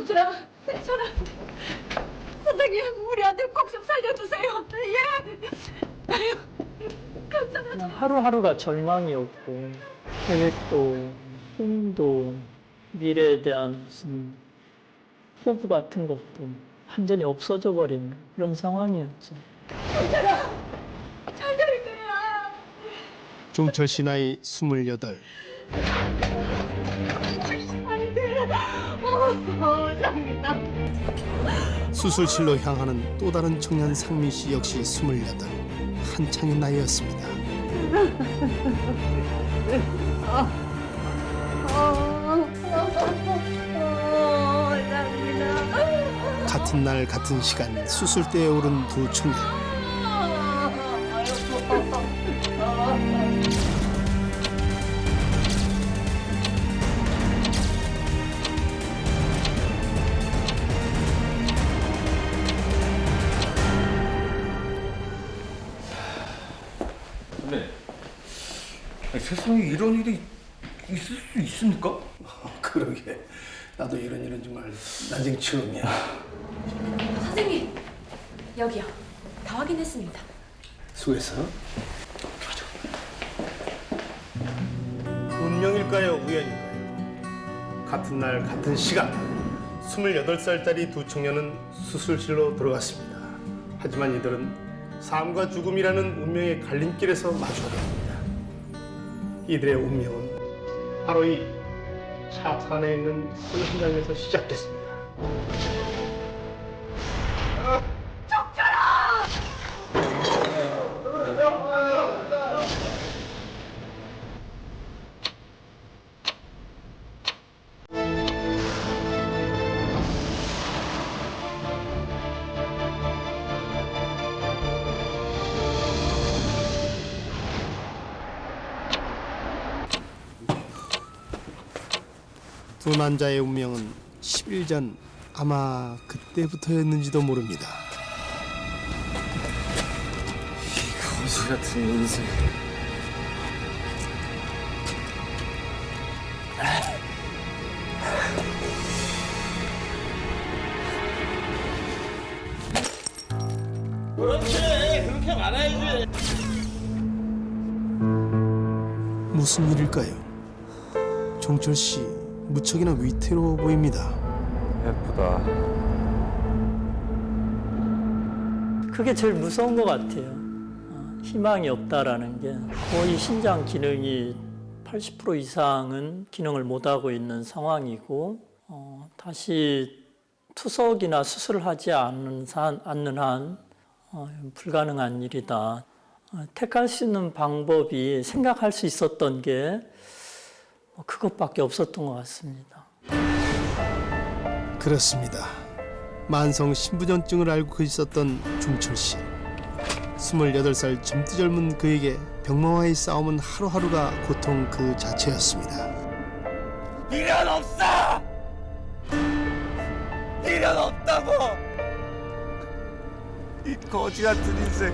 괜찮아. 선생님, 우리 아들 꼭 좀 살려주세요. 예. 아유, 감사합니다. 하루하루가 절망이었고 계획도 꿈도 미래에 대한 무슨 포부 같은 것도 완전히 없어져 버린 그런 상황이었죠. 괜찮아. 잘 될 거야. 종철 씨 나이 28. 안 돼. 상민아. 수술실로 향하는 또 다른 청년 상민 씨 역시 28. 한창의 나이였습니다. 상민아. 같은 날 같은 시간 수술대에 오른 두 청년. 네. 아니, 세상에 이런 일이 있을 수 있습니까? 그러게. 나도 이런 일은 정말 난생 처음이야. 선생님, 여기요. 다 확인했습니다. 수고했어. 운명일까요, 우연일까요? 같은 날 같은 시간 28살짜리 두 청년은 수술실로 들어갔습니다. 하지만 이들은 삶과 죽음이라는 운명의 갈림길에서 마주하게 됩니다. 이들의 운명은 바로 이 차 안에 있는 현장에서 시작됐습니다. 두 남자의 운명은 10일 전 아마 그때부터였는지도 모릅니다. 거수 같은 인생. 그렇지, 그렇게 말아야지. 무슨 일일까요? 종철 씨 무척이나 위태로워 보입니다. 예쁘다. 그게 제일 무서운 것 같아요. 희망이 없다라는 게 거의 신장 기능이 80% 이상은 기능을 못하고 있는 상황이고 다시 투석이나 수술을 하지 않는 한 불가능한 일이다. 택할 수 있는 방법이 생각할 수 있었던 게 그것밖에 없었던 것 같습니다. 그렇습니다. 만성 신부전증을 앓고 있었던 종철 씨. 28살 젊디 젊은 그에게 병마와의 싸움은 하루하루가 고통 그 자체였습니다. 미련 없어! 미련 없다고! 이 거지 같은 인생.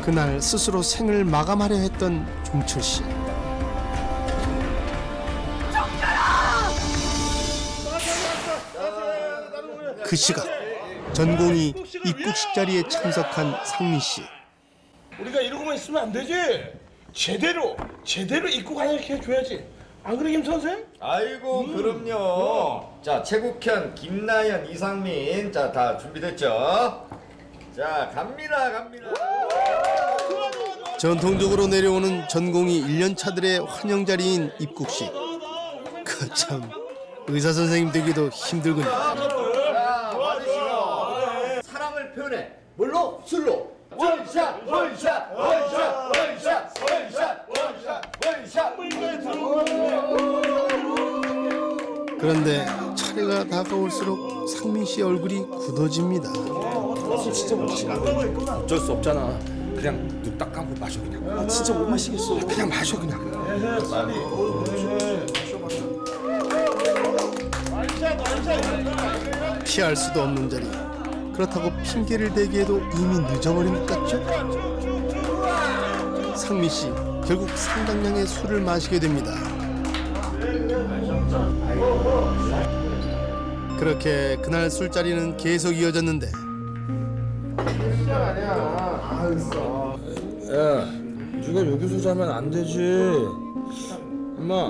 그날 스스로 생을 마감하려 했던 종철 씨. 그 시각 전공이 입국식 자리에 참석한 상민 씨. 우리가 이러고만 있으면 안 되지. 제대로 입국하게 해줘야지. 안 그래, 김 선생? 아이고 그럼요. 자, 최국현, 김나연, 이상민, 자 다 준비됐죠? 자, 갑니다. 전통적으로 내려오는 전공이 1년 차들의 환영 자리인 입국식. 그 참 의사 선생님 되기도 힘들군요. 사랑을 표현해. 뭘로? 술로. 원샷. 그런데 차례가 다가올수록 상민 씨의 얼굴이 굳어집니다. 어쩔 수 없잖아. 그냥 눈 딱 감고 마셔 그냥. 진짜 못 마시겠어. 그냥 마셔 그냥. 피할 수도 없는 자리. 그렇다고 핑계를 대기에도 이미 늦어버린 것 같죠? 상민 씨 결국 상당량의 술을 마시게 됩니다. 그렇게 그날 술자리는 계속 이어졌는데 야, 네가 여기서 자면 안 되지. 엄마,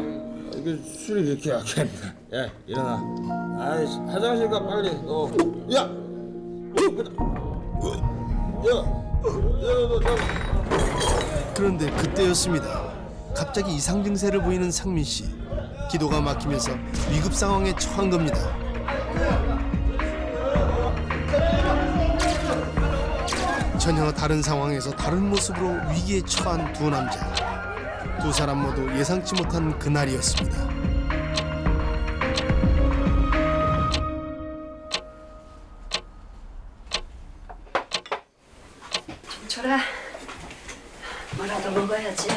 이게 술이 이렇게 약했나? 야, 일어나. 아이, 화장실 가 빨리. 야, 너. 그런데 그때였습니다. 갑자기 이상 증세를 보이는 상민 씨. 기도가 막히면서 위급 상황에 처한 겁니다. 전혀 다른 상황에서 다른 모습으로 위기에 처한 두 남자. 두 사람 모두 예상치 못한 그날이었습니다. 정철아, 뭐라도 먹어야지.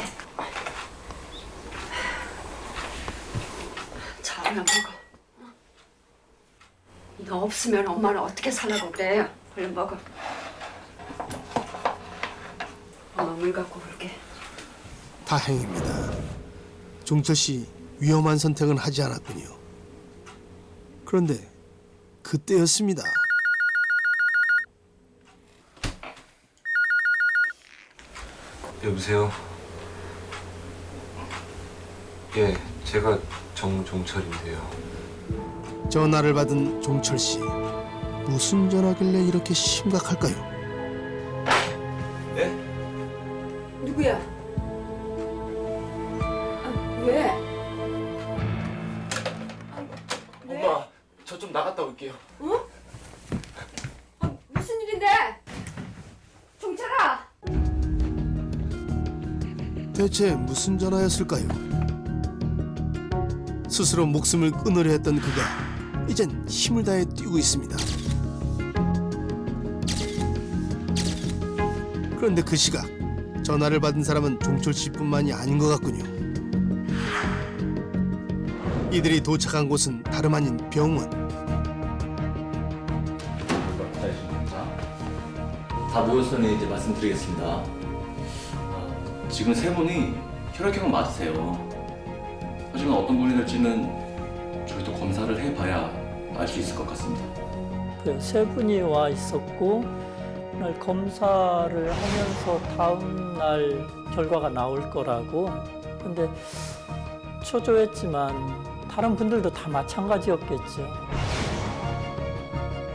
자, 얼른 먹어. 너 없으면 엄마는 어떻게 살라고 그래? 얼른 먹어. 엄마 물 갖고 올게. 다행입니다. 종철 씨 위험한 선택은 하지 않았군요. 그런데 그때였습니다. 여보세요? 예, 제가 정종철인데요. 전화를 받은 종철 씨. 무슨 전화길래 이렇게 심각할까요? 네? 누구야? 왜? 엄마, 저 좀 나갔다 올게요. 무슨 일인데? 종철아! 대체 무슨 전화였을까요? 스스로 목숨을 끊으려 했던 그가 이젠 힘을 다해 뛰고 있습니다. 그런데 그 시각 전화를 받은 사람은 종철 씨뿐만이 아닌 것 같군요. 이들이 도착한 곳은 다름 아닌 병원. 다 모였으니 이제 말씀드리겠습니다. 지금 세 분이 혈액형은 맞으세요. 하지만 어떤 분이 될지는 저희도 검사를 해봐야 알 수 있을 것 같습니다. 그 세 분이 와 있었고 오늘 검사를 하면서 다음 날 결과가 나올 거라고. 근데 초조했지만 다른 분들도 다 마찬가지였겠죠.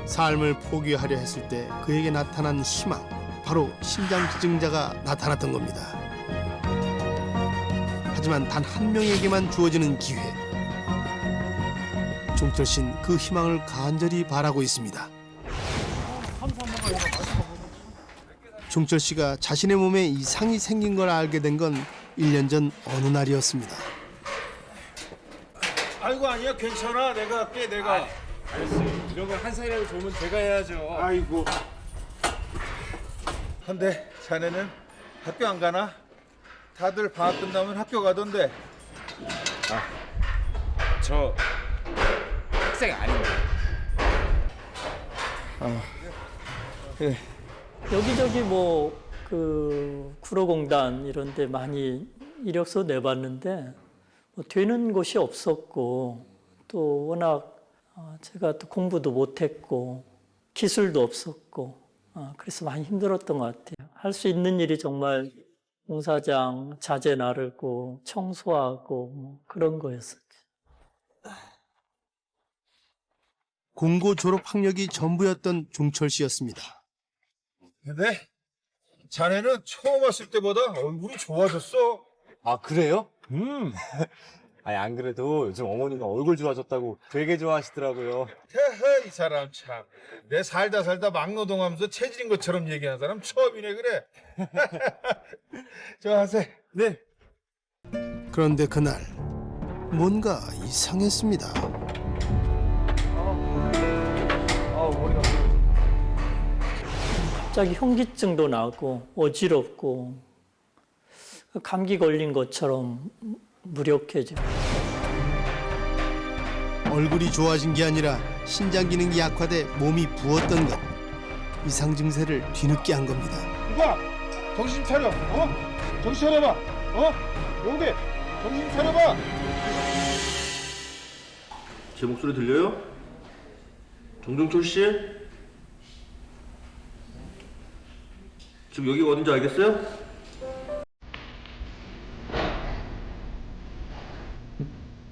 삶을 포기하려 했을 때 그에게 나타난 희망, 바로 신장 기증자가 나타났던 겁니다. 하지만 단 한 명에게만 주어지는 기회. 종철 씨는 그 희망을 간절히 바라고 있습니다. 종철 씨가 자신의 몸에 이상이 생긴 걸 알게 된 건 1년 전 어느 날이었습니다. 아이고, 아니야, 괜찮아. 내가 할게, 내가. 이런 걸 한 살이라도 좋으면 제가 해야죠. 아이고. 근데 자네는 학교 안 가나? 다들 방학 끝나면 학교 가던데. 저 학생 아닌데. 그래. 여기저기 구로공단 이런 데 많이 이력서 내봤는데 되는 곳이 없었고, 또 워낙 제가 또 공부도 못했고 기술도 없었고 그래서 많이 힘들었던 것 같아요. 할 수 있는 일이 정말 공사장 자재 나르고 청소하고 그런 거였었죠. 공고 졸업 학력이 전부였던 종철 씨였습니다. 근데 자네는 처음 왔을 때보다 얼굴이 좋아졌어. 아, 그래요? 아니, 안 그래도 요즘 어머니가 얼굴 좋아졌다고 되게 좋아하시더라고요. 헤헤, 이 사람 참. 내 살다 막노동하면서 체질인 것처럼 얘기하는 사람 처음이네, 그래. 저 하세. 네. 그런데 그날 뭔가 이상했습니다. 갑자기 현기증도 나고 어지럽고 감기 걸린 것처럼 무력해져. 얼굴이 좋아진 게 아니라 신장 기능이 약화돼 몸이 부었던 것. 이상 증세를 뒤늦게 한 겁니다. 누가? 정신 차려. 정신 차려봐. 용배, 정신 차려봐. 제 목소리 들려요? 정종철 씨? 지금 여기가 어딘지 알겠어요?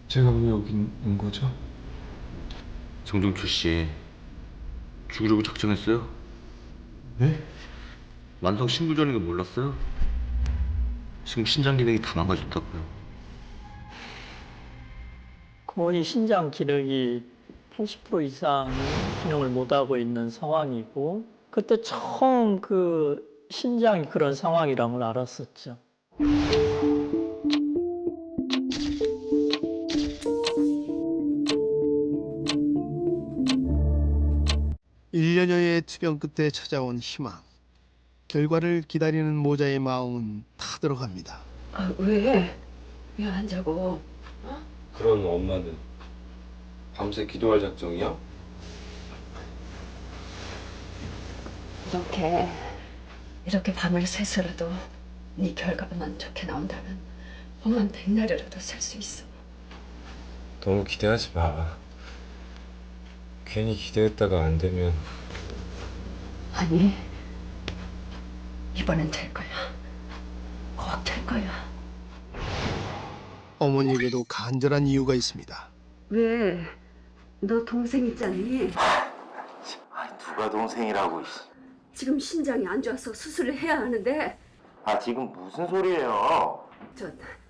제가 왜 여기 있는 거죠? 정종철 씨 죽으려고 작정했어요? 네? 만성 신부전인 거 몰랐어요? 지금 신장 기능이 다 망가졌다고요. 거의 신장 기능이 80% 이상 기능을 못하고 있는 상황이고, 그때 처음 그 신장이 그런 상황이란 걸 알았었죠. 1년여의 투병 끝에 찾아온 희망. 결과를 기다리는 모자의 마음은 타들어갑니다. 왜? 왜 안 자고? 그런 엄마는 밤새 기도할 작정이야? 이렇게 밤을 새서라도 네 결과만 좋게 나온다면 엄마는 백날이라도 살 수 있어. 너무 기대하지 마. 괜히 기대했다가 안 되면 아니, 이번엔 될 거야. 꼭 될 거야. 어머니에게도 간절한 이유가 있습니다. 왜? 너 동생 있잖니? 누가 동생이라고. 지금 신장이 안 좋아서 수술을 해야 하는데 지금 무슨 소리예요?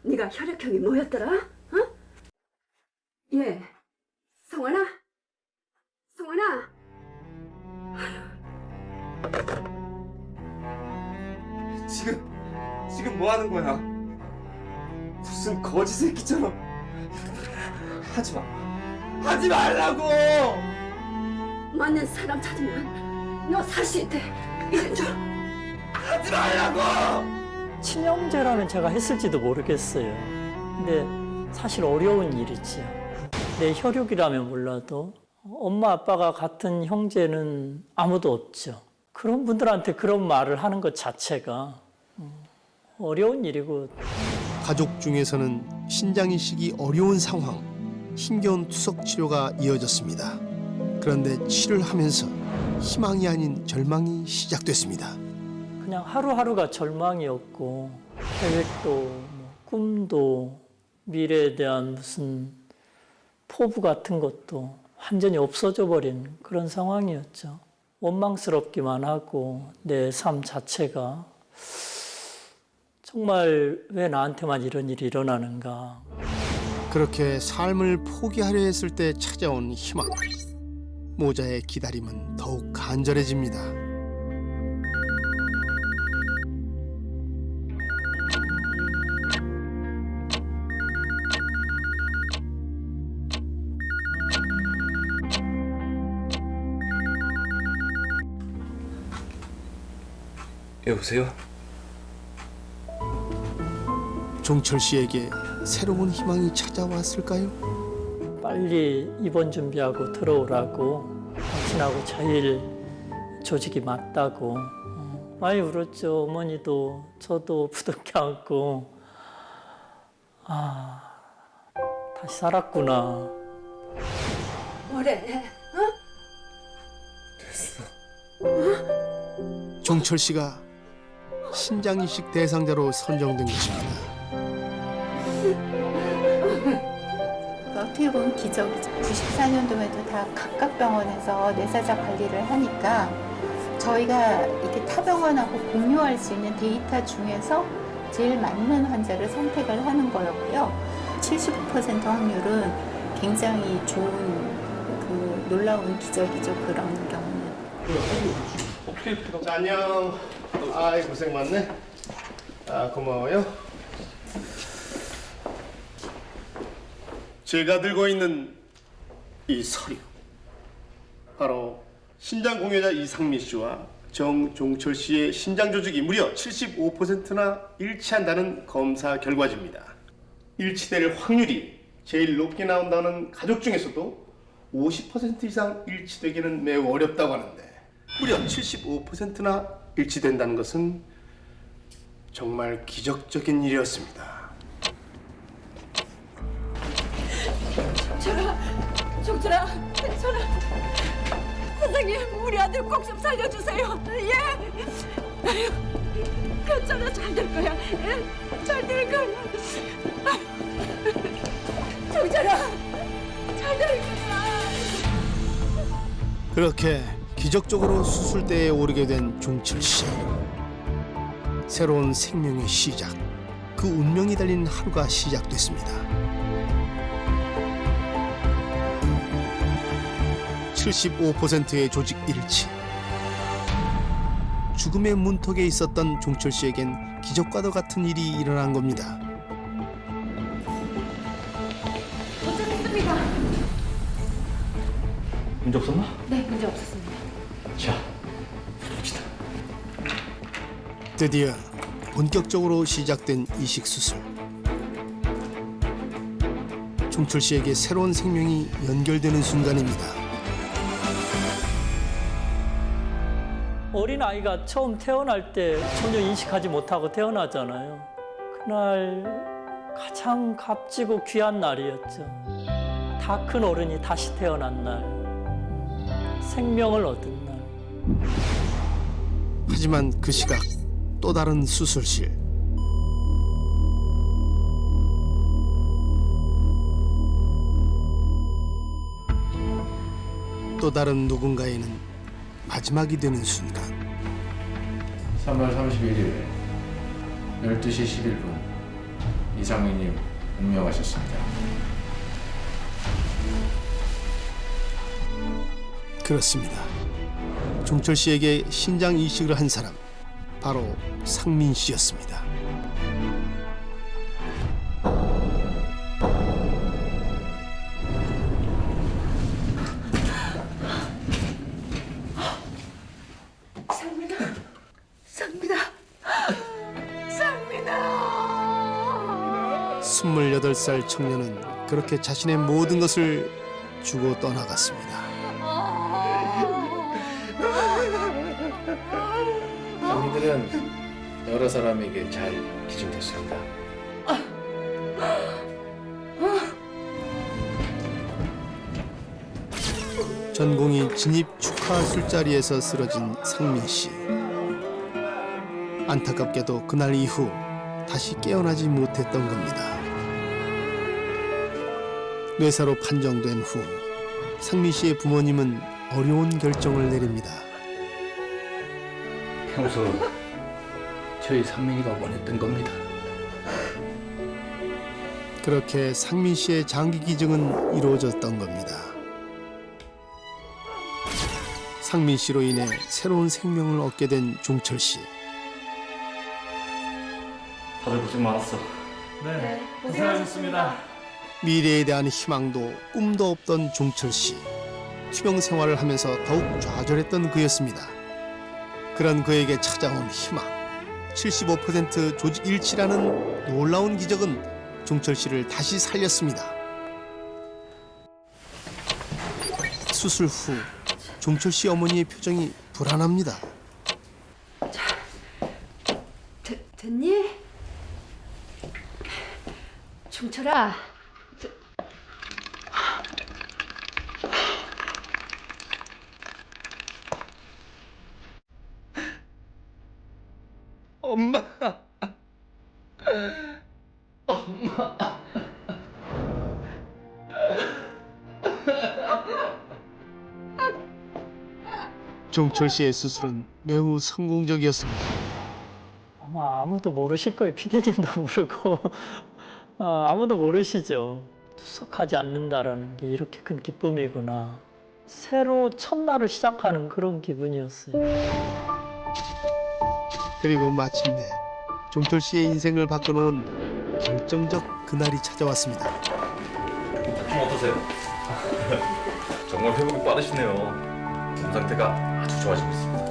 네가 혈액형이 뭐였더라? 예, 성원아? 성원아? 지금 뭐 하는 거야? 무슨 거지 새끼처럼. 하지 마. 하지 말라고! 맞는 사람 찾으면 너 살 수 있대. 이제 좀. 하지 말라고! 친형제라면 제가 했을지도 모르겠어요. 근데 사실 어려운 일이죠. 내 혈육이라면 몰라도 엄마 아빠가 같은 형제는 아무도 없죠. 그런 분들한테 그런 말을 하는 것 자체가 어려운 일이고. 가족 중에서는 신장 이식이 어려운 상황, 힘겨운 투석 치료가 이어졌습니다. 그런데 치료를 하면서 희망이 아닌 절망이 시작됐습니다. 그냥 하루하루가 절망이었고, 계획도 꿈도 미래에 대한 무슨 포부 같은 것도 완전히 없어져 버린 그런 상황이었죠. 원망스럽기만 하고 내 삶 자체가 정말 왜 나한테만 이런 일이 일어나는가. 그렇게 삶을 포기하려 했을 때 찾아온 희망. 모자의 기다림은 더욱 간절해집니다. 여보세요? 종철 씨에게 새로운 희망이 찾아왔을까요? 빨리 입원 준비하고 들어오라고, 당신하고 제일 조직이 맞다고. 많이 울었죠. 어머니도 저도 부둥켜 안고. 다시 살았구나. 뭐래? 종철 씨가 신장 이식 대상자로 선정된 것입니다. 어떻게 보면 기적이죠. 94년도에도 다 각각 병원에서 뇌사자 관리를 하니까 저희가 이렇게 타 병원하고 공유할 수 있는 데이터 중에서 제일 맞는 환자를 선택을 하는 거였고요. 75% 확률은 굉장히 좋은 그 놀라운 기적이죠. 그런 경우는. 자, 안녕. 아이, 고생 많네. 고마워요. 제가 들고 있는 이 서류, 바로 신장 공여자 이상민 씨와 정종철 씨의 신장 조직이 무려 75%나 일치한다는 검사 결과지입니다. 일치될 확률이 제일 높게 나온다는 가족 중에서도 50% 이상 일치되기는 매우 어렵다고 하는데, 무려 75%나 일치된다는 것은 정말 기적적인 일이었습니다. 종철아, 괜찮아. 선생님, 우리 아들 꼭 좀 살려주세요. 예. 아유, 괜찮아, 잘 될 거야. 예, 잘 될 거야. 종철아, 잘 될 거야. 그렇게 기적적으로 수술대에 오르게 된 종철 씨. 새로운 생명의 시작, 그 운명이 달린 하루가 시작됐습니다. 75%의 조직 일치. 죽음의 문턱에 있었던 종철 씨에겐 기적과도 같은 일이 일어난 겁니다. 도착했습니다. 문제 없었나? 네, 문제 없었습니다. 자, 봅시다. 드디어 본격적으로 시작된 이식 수술. 종철 씨에게 새로운 생명이 연결되는 순간입니다. 어린 아이가 처음 태어날 때 전혀 인식하지 못하고 태어나잖아요. 그날 가장 값지고 귀한 날이었죠. 다 큰 어른이 다시 태어난 날, 생명을 얻은 날. 하지만 그 시각 또 다른 수술실. 또 다른 누군가에는 마지막이 되는 순간. 3월 31일 12시 11분 이상민님 운명하셨습니다. 그렇습니다. 종철 씨에게 신장 이식을 한 사람, 바로 상민 씨였습니다. 상민아. 28살 청년은 그렇게 자신의 모든 것을 주고 떠나갔습니다. 상민들은 여러 사람에게 잘 기증됐습니다. 전공이 진입 축하 술자리에서 쓰러진 상민 씨. 안타깝게도 그날 이후 다시 깨어나지 못했던 겁니다. 뇌사로 판정된 후 상민 씨의 부모님은 어려운 결정을 내립니다. 평소 저희 상민이가 원했던 겁니다. 그렇게 상민 씨의 장기 기증은 이루어졌던 겁니다. 상민 씨로 인해 새로운 생명을 얻게 된 종철 씨. 다들 고생 많았어. 네, 고생하셨습니다. 미래에 대한 희망도 꿈도 없던 종철 씨. 투병 생활을 하면서 더욱 좌절했던 그였습니다. 그런 그에게 찾아온 희망. 75% 조직 일치라는 놀라운 기적은 종철 씨를 다시 살렸습니다. 수술 후 종철 씨 어머니의 표정이 불안합니다. 됐니? 종철아. 엄마. 종철 씨의 수술은 매우 성공적이었습니다. 아마 아무도 모르실 거예요. 피디님도 모르고 아무도 모르시죠. 투석하지 않는다라는 게 이렇게 큰 기쁨이구나. 새로 첫날을 시작하는 그런 기분이었어요. 그리고 마침내 종철 씨의 인생을 바꿔놓은 결정적 그날이 찾아왔습니다. 좀 어떠세요? 정말 회복이 빠르시네요. 몸 상태가 아주 좋아지고 있습니다.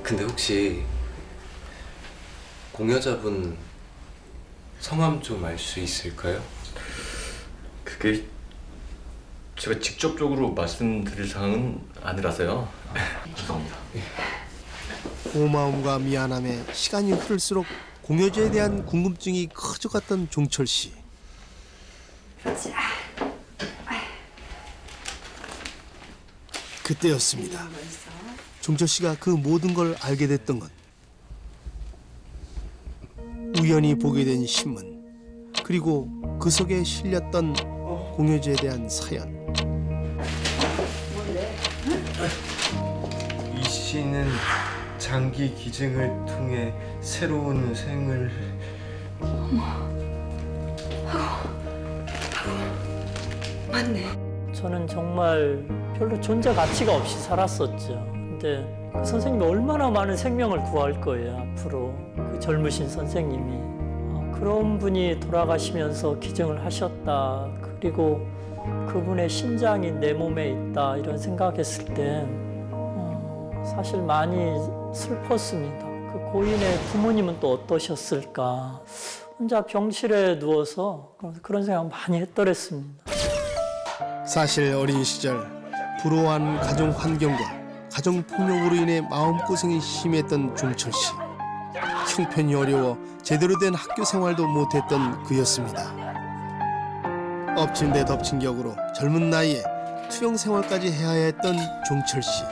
근데 혹시 공여자분 성함 좀 알 수 있을까요? 그게 제가 직접적으로 말씀드릴 사항은 아니라서요. 죄송합니다. 고마움과 미안함에 시간이 흐를수록 공효제에 대한 궁금증이 커져갔던 종철 씨. 그때였습니다. 종철 씨가 그 모든 걸 알게 됐던 건 우연히 보게 된 신문, 그리고 그 속에 실렸던 공효제에 대한 사연. 이 씨는 장기 기증을 통해 새로운 생을 맞네. 저는 정말 별로 존재 가치가 없이 살았었죠. 근데 그 선생님이 얼마나 많은 생명을 구할 거예요, 앞으로. 그 젊으신 선생님이. 그런 분이 돌아가시면서 기증을 하셨다. 그리고 그분의 심장이 내 몸에 있다. 이런 생각했을 때 사실 많이 슬펐습니다. 그 고인의 부모님은 또 어떠셨을까. 혼자 병실에 누워서 그런 생각 많이 했더랬습니다. 사실 어린 시절 불우한 가정 환경과 가정 폭력으로 인해 마음고생이 심했던 종철 씨. 형편이 어려워 제대로 된 학교 생활도 못했던 그였습니다. 엎친 데 덮친 격으로 젊은 나이에 투영 생활까지 해야 했던 종철 씨.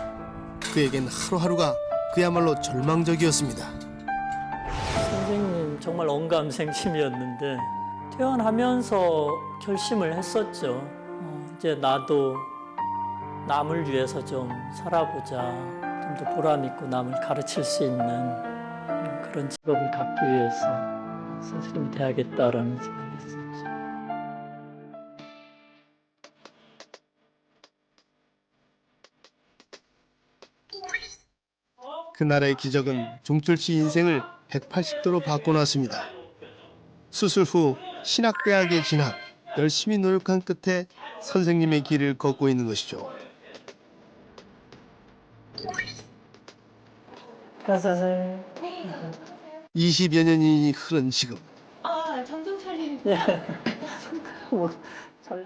그에겐 하루하루가 그야말로 절망적이었습니다. 선생님 정말 언감생심이었는데 퇴원하면서 결심을 했었죠. 이제 나도 남을 위해서 좀 살아보자. 좀 더 보람 있고 남을 가르칠 수 있는 그런 직업을 갖기 위해서 선생님이 돼야겠다라는 생각을 했었죠. 그날의 기적은 종철 씨 인생을 180도로 바꿔놨습니다. 수술 후 신학대학에 진학, 열심히 노력한 끝에 선생님의 길을 걷고 있는 것이죠. 선생님. 20여 년이 흐른 지금 정신 차리는.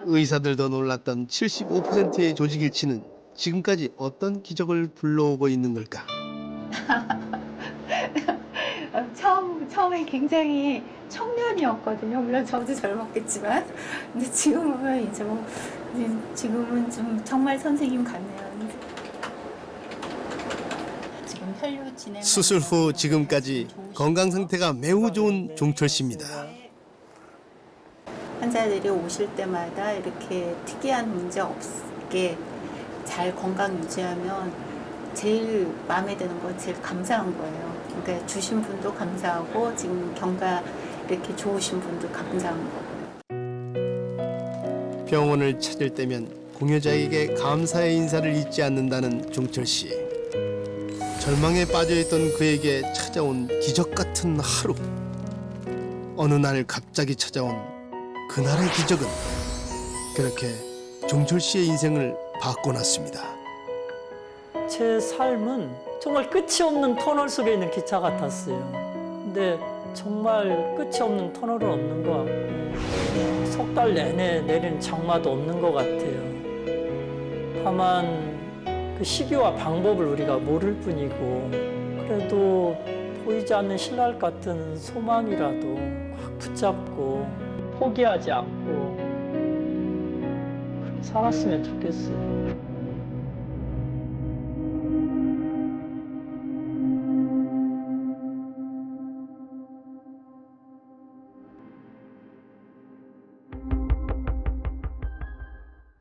의사들도 놀랐던 75%의 조직 일치는 지금까지 어떤 기적을 불러오고 있는 걸까? 처음엔 굉장히 청년이었거든요. 물론 저도 젊었겠지만, 근데 지금은 지금은 좀 정말 선생님 같네요. 지금 혈류 진행. 수술 후 지금까지 건강 상태가 매우 좋은 종철 씨입니다. 환자들이 오실 때마다 이렇게 특이한 문제 없게 잘 건강 유지하면 제일 마음에 드는 건 제일 감사한 거예요. 그러니까 주신 분도 감사하고 지금 경과 이렇게 좋으신 분도 감사한 거고요. 병원을 찾을 때면 공여자에게 감사의 인사를 잊지 않는다는 종철 씨. 절망에 빠져있던 그에게 찾아온 기적 같은 하루. 어느 날 갑자기 찾아온 그날의 기적은 그렇게 종철 씨의 인생을 바꿔놨습니다. 제 삶은 정말 끝이 없는 터널 속에 있는 기차 같았어요. 근데 정말 끝이 없는 터널은 없는 것 같고 석 달 내내 내리는 장마도 없는 것 같아요. 다만 그 시기와 방법을 우리가 모를 뿐이고 그래도 보이지 않는 신랄 같은 소망이라도 꽉 붙잡고 포기하지 않고 그렇게 살았으면 좋겠어요.